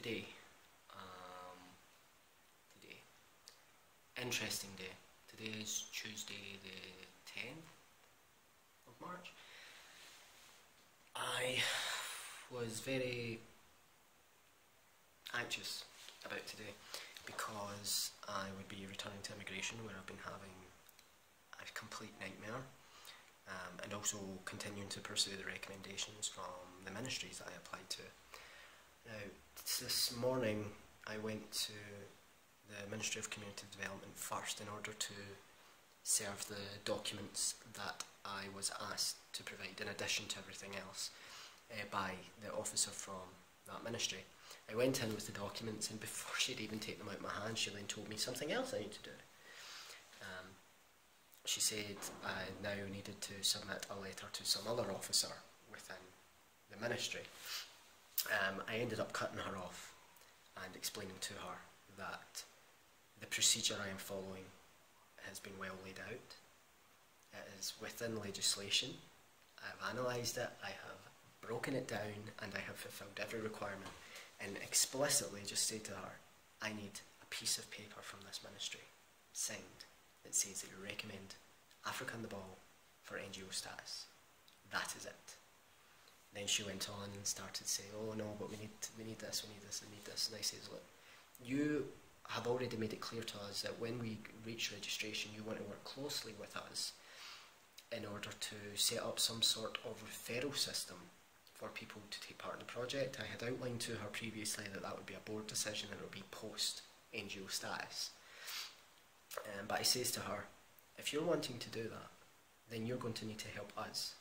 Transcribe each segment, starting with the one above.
today, today, interesting day. Today is Tuesday the 10th of March. I was very anxious about today because I would be returning to immigration, where I've been having a complete nightmare, and also continuing to pursue the recommendations from the ministries that I applied to. Now, this morning I went to the Ministry of Community Development first in order to serve the documents that I was asked to provide, in addition to everything else, by the officer from that ministry. I went in with the documents, and before she'd even take them out of my hand, she then told me something else I need to do. She said I now needed to submit a letter to some other officer within the ministry. I ended up cutting her off and explaining to her that the procedure I am following has been well laid out. It is within legislation. I have analysed it, I have broken it down, and I have fulfilled every requirement, and explicitly just said to her, I need a piece of paper from this ministry, signed, that says that you recommend Africa on the ball for NGO status. That is it. Then she went on and started saying, oh no, but we need this, we need this, we need this. And I said, look, you have already made it clear to us that when we reach registration, you want to work closely with us in order to set up some sort of referral system for people to take part in the project. I had outlined to her previously that that would be a board decision and it would be post NGO status. But I says to her, if you're wanting to do that, then you're going to need to help us.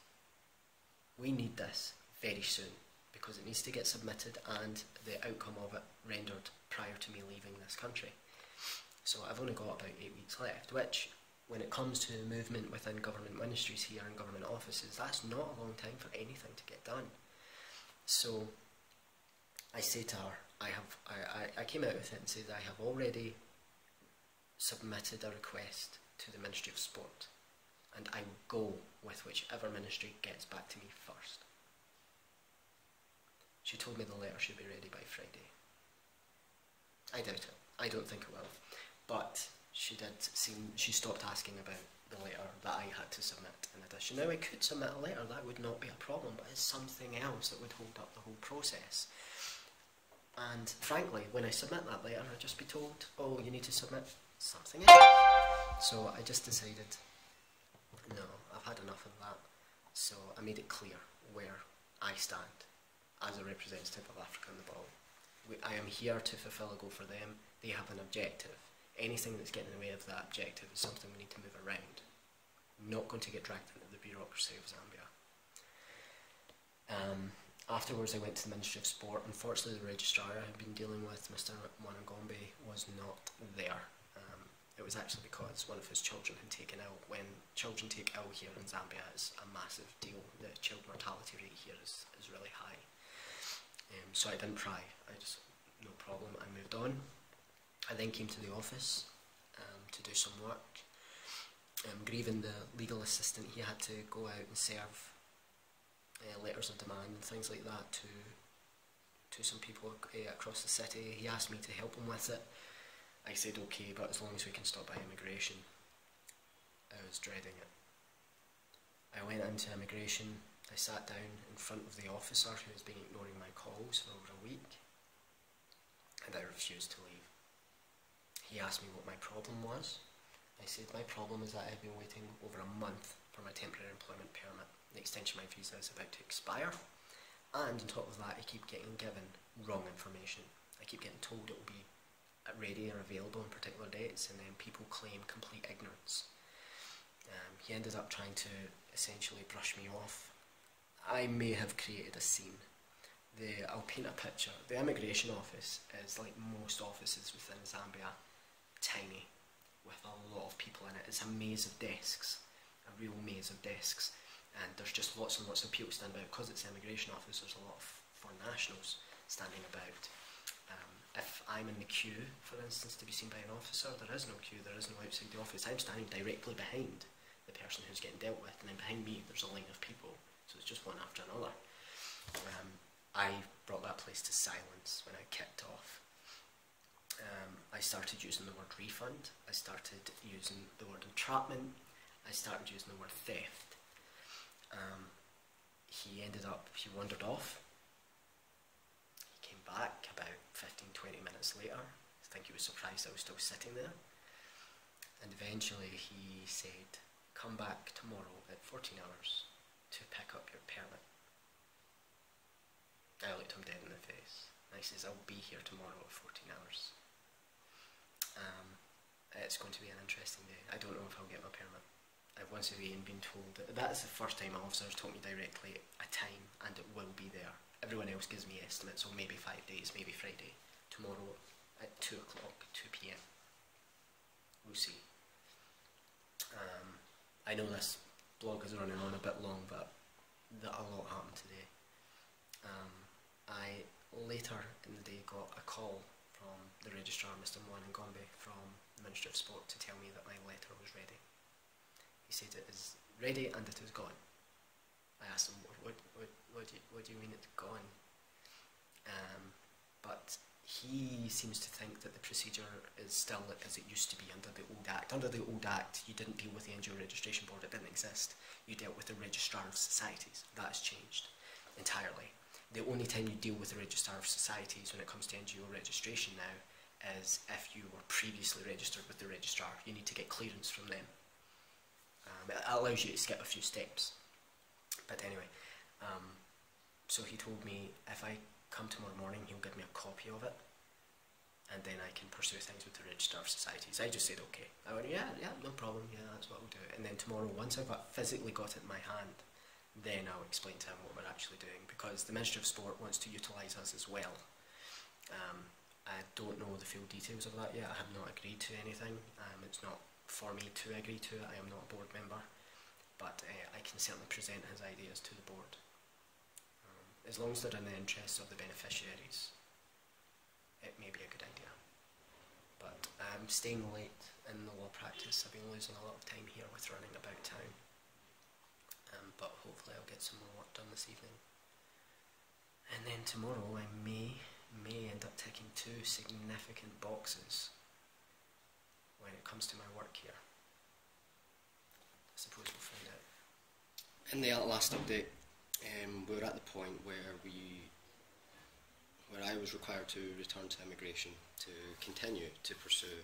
We need this very soon because it needs to get submitted and the outcome of it rendered prior to me leaving this country. So I've only got about 8 weeks left, which, when it comes to movement within government ministries here and government offices, that's not a long time for anything to get done. So I say to her, I came out with it and said I have already submitted a request to the Ministry of Sport, and I will go with whichever ministry gets back to me first. She told me the letter should be ready by Friday. I doubt it. I don't think it will. But she stopped asking about the letter that I had to submit in addition. Now, I could submit a letter, that would not be a problem, but it's something else that would hold up the whole process. And frankly, when I submit that letter, I'd just be told, oh, you need to submit something else. So I just decided, no, I've had enough of that. So I made it clear where I stand as a representative of Africa on the ball. I am here to fulfil a goal for them. They have an objective. Anything that's getting in the way of that objective is something we need to move around. I'm not going to get dragged into the bureaucracy of Zambia. Afterwards I went to the Ministry of Sport. Unfortunately, the registrar I had been dealing with, Mr. Wanagombe, was not there. It was actually because one of his children had taken ill. When children take ill here in Zambia, it's a massive deal. The child mortality rate here is really high. So I didn't try. I just, no problem, I moved on. I then came to the office to do some work. Grieving, the legal assistant, he had to go out and serve letters of demand and things like that to some people across the city. He asked me to help him with it. I said okay, but as long as we can stop by immigration. I was dreading it. I went into immigration. I sat down in front of the officer who has been ignoring my calls for over a week, and I refused to leave. He asked me what my problem was. I said my problem is that I've been waiting over a month for my temporary employment permit. The extension of my visa is about to expire, and on top of that I keep getting given wrong information. I keep getting told it will be ready or available on particular dates, and then people claim complete ignorance. He ended up trying to essentially brush me off. I may have created a scene. I'll paint a picture. The immigration office is, like most offices within Zambia, tiny, with a lot of people in it. It's a maze of desks, a real maze of desks, and there's just lots and lots of people standing about. Because it's the immigration office, there's a lot of foreign nationals standing about. If I'm in the queue, for instance, to be seen by an officer, there is no queue, there is no outside the office. I'm standing directly behind the person who's getting dealt with, and then behind me there's a line of people, so it's just one after another. I brought that place to silence when I kicked off. I started using the word refund, I started using the word entrapment, I started using the word theft. He wandered off. He came back about 15-20 minutes later. I think he was surprised I was still sitting there. And eventually he said, come back tomorrow at 14 hours to pick up your permit. I looked him dead in the face. And he says, I'll be here tomorrow at 14 hours. It's going to be an interesting day. I don't know if I'll get my permit. I've once again been told that is the first time officers told me directly a time, and it will be there. Everyone else gives me estimates, so maybe 5 days, maybe Friday. Tomorrow at 2 o'clock, 2 p.m. We'll see. I know this blog is running on a bit long, but a lot happened today. I later in the day got a call from the registrar, Mr. Gombe, from the Ministry of Sport to tell me that my letter was ready. He said it is ready and it is gone. I asked him, what do you mean it's gone? But he seems to think that the procedure is still as it used to be under the old Act. Under the old Act, you didn't deal with the NGO Registration Board, it didn't exist. You dealt with the Registrar of Societies. That has changed entirely. The only time you deal with the Registrar of Societies when it comes to NGO registration now is if you were previously registered with the Registrar. You need to get clearance from them. It allows you to skip a few steps. But anyway, so he told me if I come tomorrow morning, he'll give me a copy of it, and then I can pursue things with the Registrar of Societies. I just said okay. I went, yeah, no problem, yeah, that's what we'll do. And then tomorrow, once I've physically got it in my hand, then I'll explain to him what we're actually doing, because the Ministry of Sport wants to utilise us as well. I don't know the full details of that yet. I have not agreed to anything. It's not for me to agree to it. I am not a board member, but I can certainly present his ideas to the board. As long as they're in the interests of the beneficiaries, it may be a good idea. But I'm staying late in the law practice. I've been losing a lot of time here with running about town. But hopefully I'll get some more work done this evening. And then tomorrow I may end up ticking 2 significant boxes when it comes to my work here. I suppose we'll find out. In the last update, we were at the point where I was required to return to immigration to continue to pursue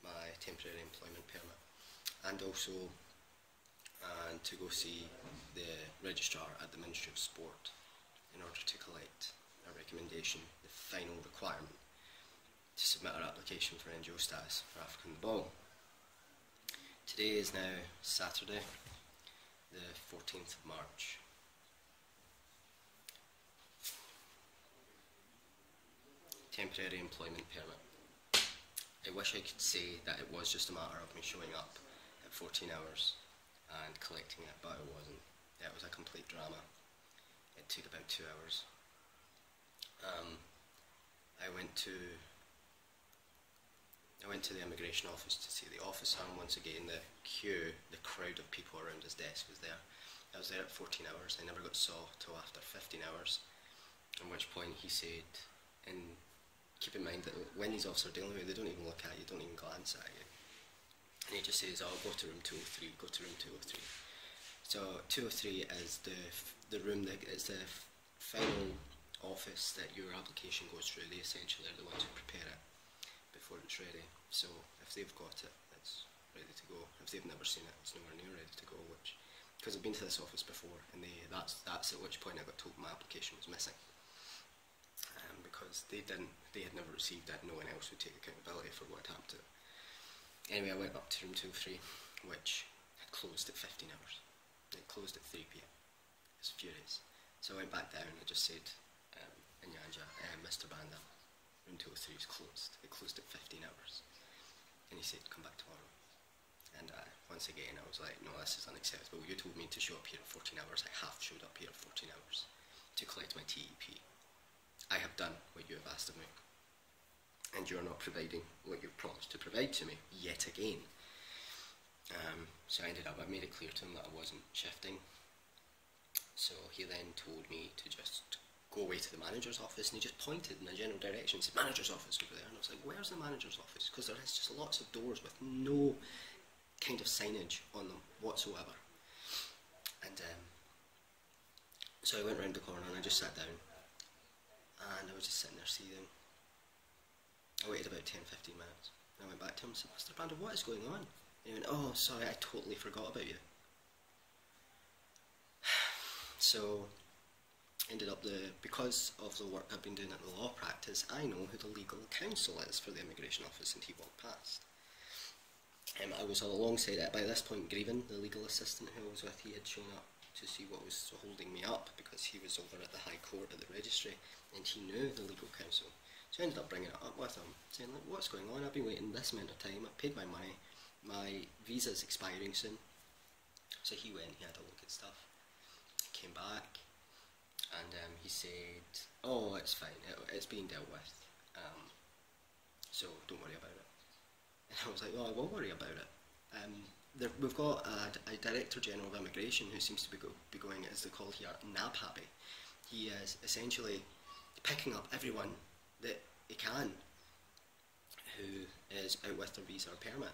my temporary employment permit, and also to go see the registrar at the Ministry of Sport in order to collect a recommendation, the final requirement to submit our application for NGO status for Africa in the Ball. Today is now Saturday, the 14th of March. Temporary employment permit. I wish I could say that it was just a matter of me showing up at 14 hours and collecting it, but it wasn't. It was a complete drama. It took about 2 hours. I went to the immigration office to see the officer, and once again the crowd of people around his desk was there. I was there at 14 hours. I never got saw till after 15 hours, at which point he said, and keep in mind that when these officers are dealing with you, they don't even look at you, don't even glance at you. And he just says, oh, go to room 203, go to room 203. So 203 is the room that is the final office that your application goes through. They essentially are the ones who prepare it before it's ready. So if they've got it, it's ready to go. If they've never seen it, it's nowhere near ready to go, which, because I've been to this office before, and that's at which point I got told my application was missing. Because they had never received it, no one else would take accountability for what had happened to it. Anyway, I went up to room 203, which had closed at 15 hours. It closed at 3 p.m. I was furious. So I went back down and I just said, Inyanja, Mr. Banda, room 203 is closed. It closed at 15 hours. And he said, come back tomorrow. And once again, I was like, no, this is unacceptable. You told me to show up here at 14 hours. I have showed up here at 14 hours to collect my TEP. I have done what you have asked of me, and you're not providing what you've promised to provide to me yet again. So I made it clear to him that I wasn't shifting. So he then told me to just go away to the manager's office, and he just pointed in a general direction and said, manager's office over there. And I was like, where's the manager's office? Because there is just lots of doors with no kind of signage on them whatsoever. And so I went round the corner and I just sat down, and I was just sitting there seething. I waited about 10-15 minutes, and I went back to him and said, Mr. Brander, what is going on? And he went, oh, sorry, I totally forgot about you. So ended up because of the work I've been doing at the law practice, I know who the legal counsel is for the immigration office, and he walked past. I was alongside it by this point. Grieven, the legal assistant who I was with, he had shown up to see what was holding me up, because he was over at the High Court at the registry, and he knew the legal counsel. So I ended up bringing it up with him, saying, like, what's going on? I've been waiting this amount of time, I've paid my money, my visa's expiring soon. So he went, he had a look at stuff, came back, and he said, oh, it's fine, it's being dealt with, so don't worry about it. And I was like, well, I won't worry about it. We've got a Director General of Immigration who seems to be going, as they call here, nab-happy. He is essentially picking up everyone that he can who is out with their visa or permit.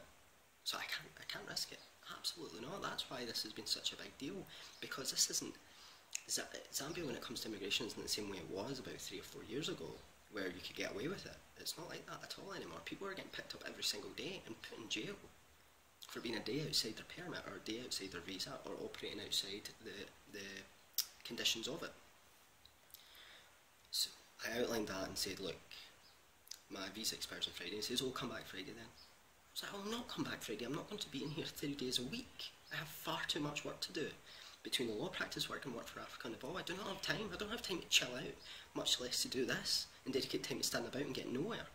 So I can't risk it. Absolutely not. That's why this has been such a big deal, because this isn't... Zambia, when it comes to immigration, isn't the same way it was about 3 or 4 years ago, where you could get away with it. It's not like that at all anymore. People are getting picked up every single day and put in jail for being a day outside their permit, or a day outside their visa, or operating outside the conditions of it. So I outlined that and said, look, my visa expires on Friday. He says, oh, come back Friday then. I was like, I'll not come back Friday. I'm not going to be in here 3 days a week. I have far too much work to do. Between the law practice work and work for Africa Neville, I do not have time. I don't have time to chill out, much less to do this, and dedicate time to stand about and get nowhere.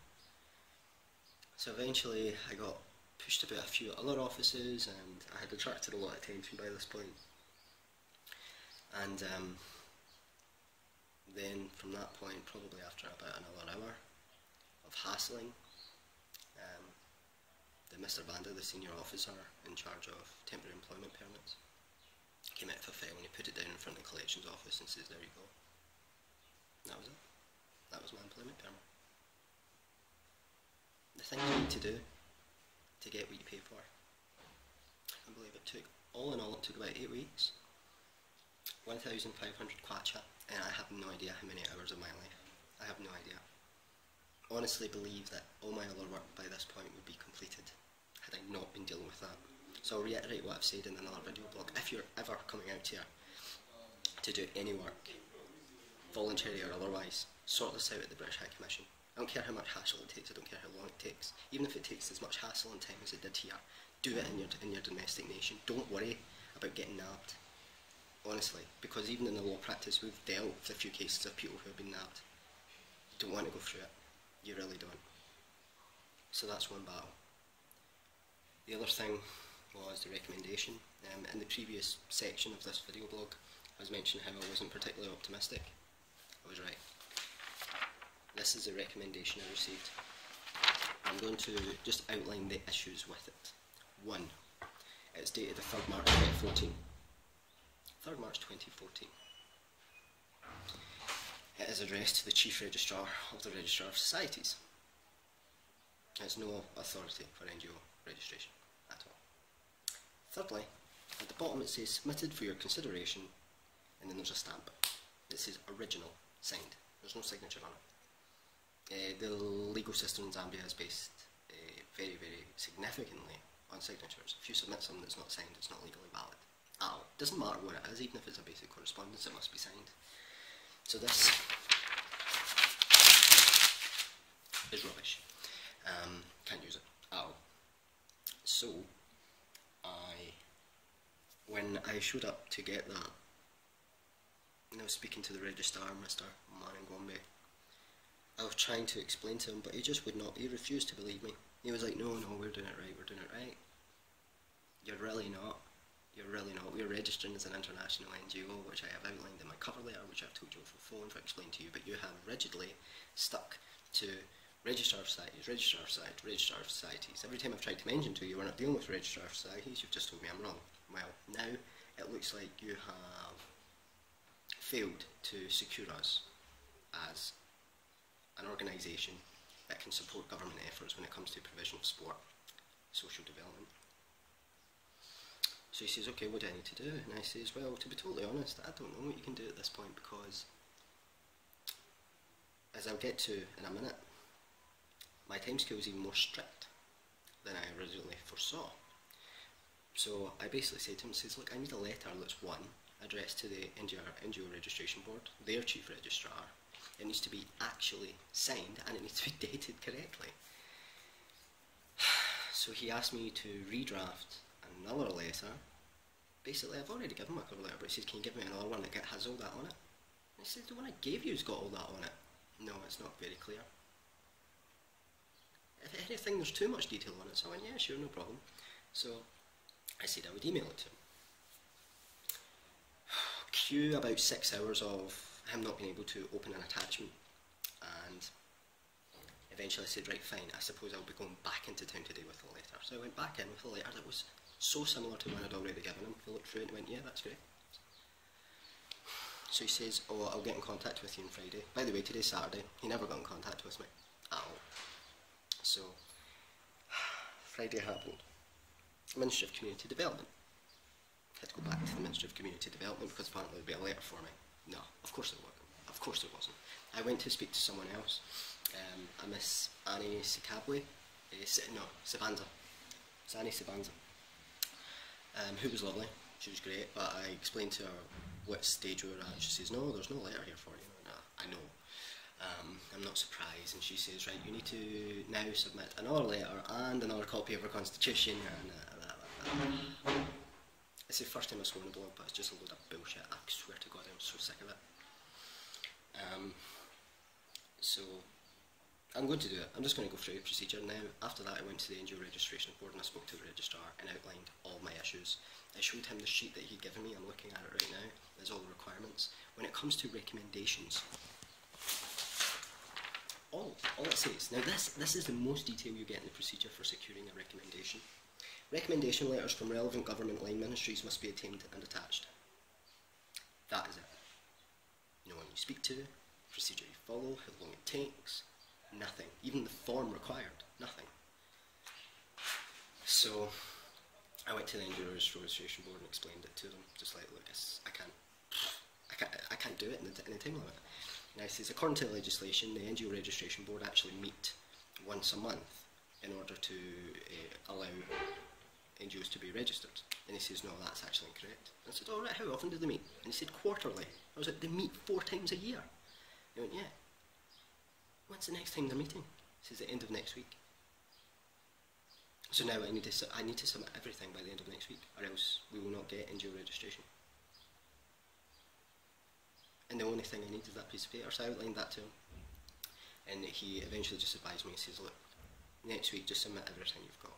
So eventually I got pushed about a few other offices, and I had attracted a lot of attention by this point. And then from that point, probably after about another hour of hassling, the Mr. Banda, the senior officer in charge of temporary employment permits, came out of a file and he put it down in front of the collections office and says, there you go. And that was it. That was my employment permit. The thing you need to do to get what you pay for. I believe it took, all in all, it took about 8 weeks, 1,500 kwacha, and I have no idea how many hours of my life. I have no idea. Honestly believe that all my other work by this point would be completed had I not been dealing with that. So I'll reiterate what I've said in another video blog. If you're ever coming out here to do any work, voluntary or otherwise, sort this out at the British High Commission. I don't care how much hassle it takes, I don't care how long it takes. Even if it takes as much hassle and time as it did here, do it in your domestic nation. Don't worry about getting nabbed, honestly, because even in the law practice we've dealt with a few cases of people who have been nabbed. You don't want to go through it, you really don't. So that's one battle. The other thing was the recommendation. In the previous section of this video blog, I was mentioning how I wasn't particularly optimistic. I was right. This is the recommendation I received. I'm going to just outline the issues with it. 1. It's dated the 3rd March 2014. 3rd March 2014. It is addressed to the Chief Registrar of the Registrar of Societies. It has no authority for NGO registration at all. Thirdly, at the bottom it says submitted for your consideration, and then there's a stamp. It says original, signed. There's no signature on it. The legal system in Zambia is based very, very significantly on signatures. If you submit something that's not signed, it's not legally valid. It doesn't matter what it is, even if it's a basic correspondence, it must be signed. So this is rubbish. Can't use it at all. So when I showed up to get that, and I was speaking to the registrar, Mr. Manangombe, I was trying to explain to him, but he just would not. He refused to believe me. He was like, no, we're doing it right, we're doing it right. You're really not. You're really not. We're registering as an international NGO, which I have outlined in my cover letter, which I've told you over the phone to explain to you, but you have rigidly stuck to Registrar of Societies, Registrar of Societies, Registrar of Societies. Every time I've tried to mention to you we're not dealing with Registrar of Societies, you've just told me I'm wrong. Well, now it looks like you have failed to secure us as an organisation that can support government efforts when it comes to provision of sport, social development. So he says, okay, what do I need to do? And I says, well, to be totally honest, I don't know what you can do at this point, because, as I'll get to in a minute, my timescale is even more strict than I originally foresaw. So I basically said to him, says, look, I need a letter that's, one, addressed to the NGO Registration Board, their chief registrar. It needs to be actually signed, and it needs to be dated correctly. So he asked me to redraft another letter. Basically, I've already given him a cover letter, but he says, can you give me another one that has all that on it? And I said, the one I gave you has got all that on it. No, it's not very clear. If anything, there's too much detail on it. So I went, yeah, sure, no problem. So I said I would email it to him. Cue about 6 hours of him not being able to open an attachment, and eventually I said, right, fine, I suppose I'll be going back into town today with a letter. So I went back in with a letter that was so similar to one I'd already given him. He looked through it and went, yeah, that's great. So he says, oh, I'll get in contact with you on Friday. By the way, today's Saturday. He never got in contact with me at all. So Friday happened. Ministry of Community Development. I had to go back to the Ministry of Community Development because apparently there'd be a letter for me. No, of course there wasn't. Of course there wasn't. I went to speak to someone else, a Miss Annie Sikabwe, Sabanza. It's Annie Sabanza, who was lovely. She was great, but I explained to her what stage we were at. She says, no, there's no letter here for you. No, I know. I'm not surprised. And she says, right, you need to now submit another letter and another copy of our constitution. And it's the first time I've sworn a blog, but it's just a load of bullshit. I swear to God, I'm so sick of it. So I'm going to do it. I'm just going to go through the procedure now. After that, I went to the NGO Registration Board and I spoke to the registrar and outlined all my issues. I showed him the sheet that he'd given me. I'm looking at it right now. There's all the requirements. When it comes to recommendations, all it says, now this is the most detail you get in the procedure for securing a recommendation. Recommendation letters from relevant government line ministries must be obtained and attached. That is it. No one you speak to, procedure you follow, how long it takes, nothing. Even the form required, nothing. So I went to the NGO Registration Board and explained it to them, just like, look, I can't do it in the time limit. And I says, according to the legislation, the NGO Registration Board actually meet once a month in order to allow NGOs to be registered. And he says, no, that's actually incorrect. And I said, all right, how often do they meet? And he said, quarterly. I was like, they meet 4 times a year. He went, yeah. When's the next time they're meeting? He says, the end of next week. So now I need to submit everything by the end of next week, or else we will not get NGO registration. And the only thing I need is that piece of paper, so I outlined that to him. And he eventually just advised me, he says, look, next week just submit everything you've got.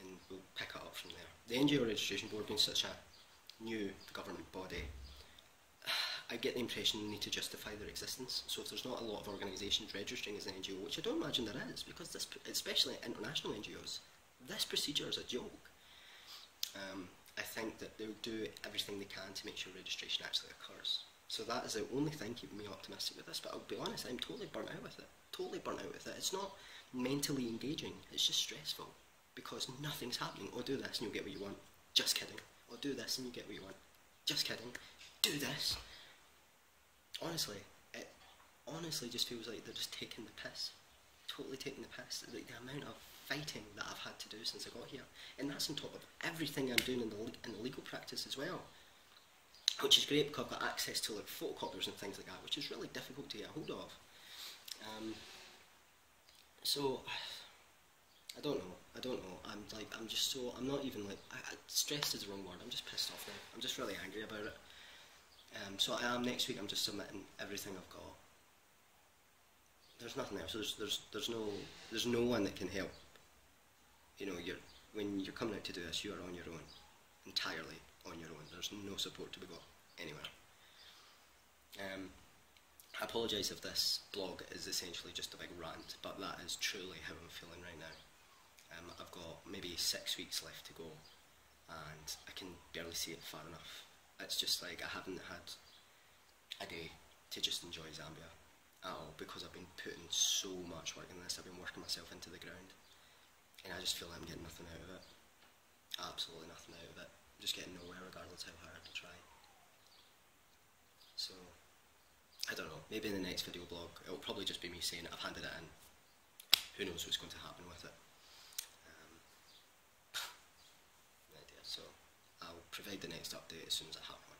And we'll pick it up from there. The NGO Registration Board being such a new government body, I get the impression they need to justify their existence. So if there's not a lot of organisations registering as an NGO, which I don't imagine there is, because this, especially international NGOs, this procedure is a joke. I think that they'll do everything they can to make sure registration actually occurs. So that is the only thing keeping me optimistic with this, but I'll be honest, I'm totally burnt out with it. Totally burnt out with it. It's not mentally engaging, it's just stressful, because nothing's happening. Oh, do this and you'll get what you want. Just kidding. Oh, do this and you get what you want. Just kidding. Do this. Honestly, it honestly just feels like they're just taking the piss. Totally taking the piss. Like the amount of fighting that I've had to do since I got here. And that's on top of everything I'm doing in the legal practice as well. Which is great because I've got access to like photocopiers and things like that, which is really difficult to get a hold of. So I don't know. I'm not even like, stressed is the wrong word. I'm just pissed off now. I'm just really angry about it. So I am next week. I'm just submitting everything I've got. There's nothing else. There's no one that can help. You know, when you're coming out to do this, you are on your own, entirely on your own. There's no support to be got anywhere. I apologise if this blog is essentially just a big rant, but that is truly how I'm feeling right now. I've got maybe 6 weeks left to go, and I can barely see it far enough. It's just like I haven't had a day to just enjoy Zambia at all, because I've been putting so much work in this. I've been working myself into the ground, and I just feel like I'm getting nothing out of it. Absolutely nothing out of it. I'm just getting nowhere regardless how hard I try. So, I don't know, maybe in the next video blog it'll probably just be me saying I've handed it in. Who knows what's going to happen with it. No idea. So I'll provide the next update as soon as I have one.